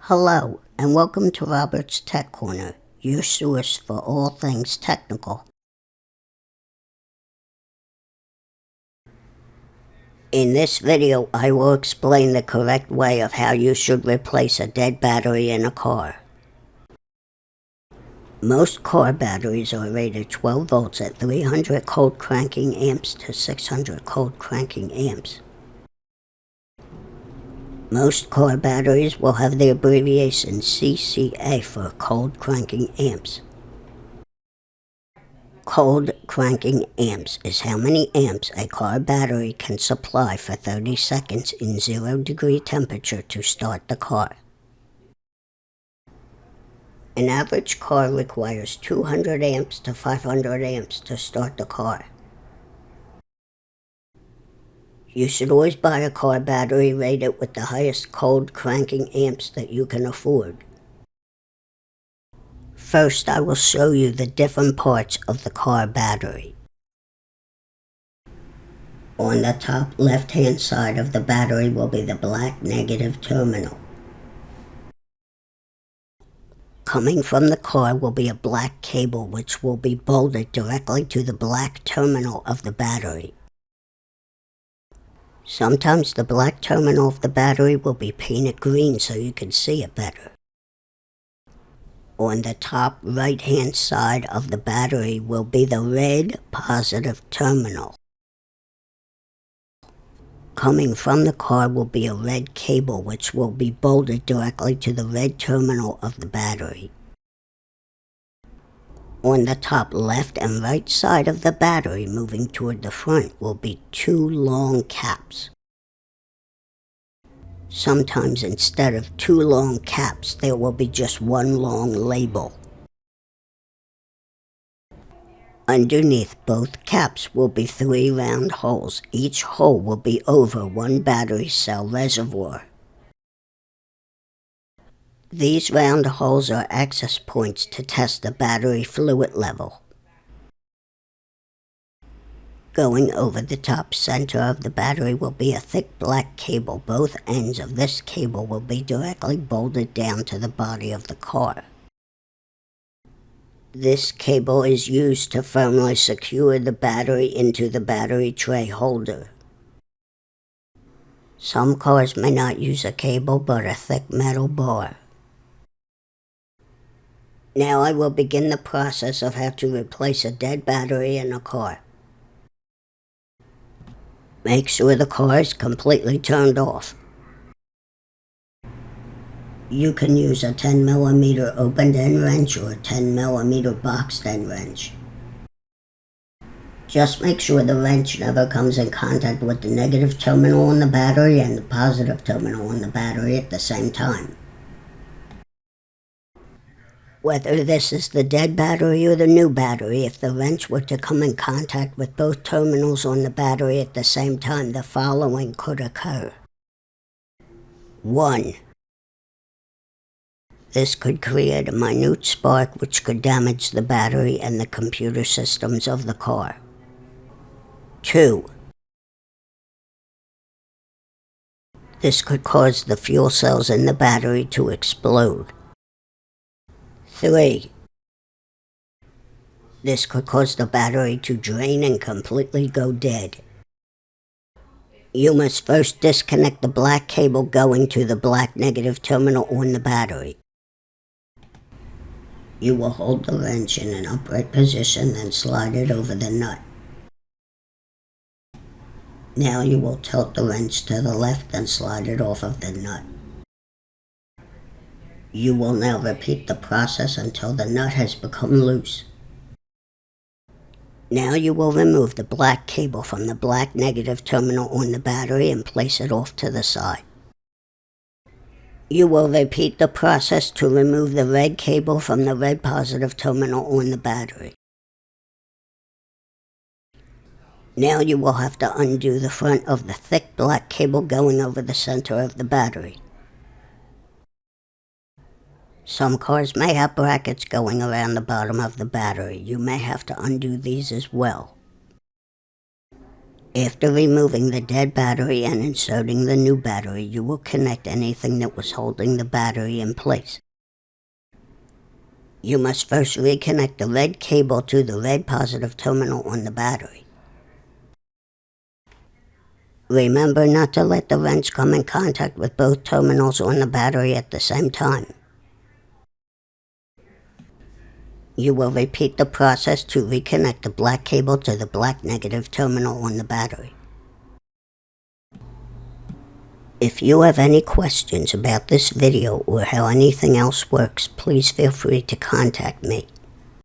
Hello, and welcome to Robert's Tech Corner, your source for all things technical. In this video, I will explain the correct way of how you should replace a dead battery in a car. Most car batteries are rated 12 volts at 300 cold cranking amps to 600 cold cranking amps. Most car batteries will have the abbreviation CCA for cold cranking amps. Cold cranking amps is how many amps a car battery can supply for 30 seconds in 0-degree temperature to start the car. An average car requires 200 amps to 500 amps to start the car. You should always buy a car battery rated with the highest cold cranking amps that you can afford. First, I will show you the different parts of the car battery. On the top left-hand side of the battery will be the black negative terminal. Coming from the car will be a black cable which will be bolted directly to the black terminal of the battery. Sometimes the black terminal of the battery will be painted green so you can see it better. On the top right-hand side of the battery will be the red positive terminal. Coming from the car will be a red cable which will be bolted directly to the red terminal of the battery. On the top left and right side of the battery moving toward the front will be two long caps. Sometimes instead of two long caps there will be just one long label. Underneath both caps will be 3 round holes. Each hole will be over one battery cell reservoir. These round holes are access points to test the battery fluid level. Going over the top center of the battery will be a thick black cable. Both ends of this cable will be directly bolted down to the body of the car. This cable is used to firmly secure the battery into the battery tray holder. Some cars may not use a cable but a thick metal bar. Now I will begin the process of how to replace a dead battery in a car. Make sure the car is completely turned off. You can use a 10mm open-end wrench or a 10mm boxed-end wrench. Just make sure the wrench never comes in contact with the negative terminal on the battery and the positive terminal on the battery at the same time. Whether this is the dead battery or the new battery, if the wrench were to come in contact with both terminals on the battery at the same time, the following could occur. 1. This could create a minute spark which could damage the battery and the computer systems of the car. 2. This could cause the fuel cells in the battery to explode. 3. This could cause the battery to drain and completely go dead. You must first disconnect the black cable going to the black negative terminal on the battery. You will hold the wrench in an upright position, then slide it over the nut. Now you will tilt the wrench to the left and slide it off of the nut. You will now repeat the process until the nut has become loose. Now you will remove the black cable from the black negative terminal on the battery and place it off to the side. You will repeat the process to remove the red cable from the red positive terminal on the battery. Now you will have to undo the front of the thick black cable going over the center of the battery. Some cars may have brackets going around the bottom of the battery. You may have to undo these as well. After removing the dead battery and inserting the new battery, you will connect anything that was holding the battery in place. You must first reconnect the red cable to the red positive terminal on the battery. Remember not to let the wrench come in contact with both terminals on the battery at the same time. You will repeat the process to reconnect the black cable to the black negative terminal on the battery. If you have any questions about this video or how anything else works, please feel free to contact me.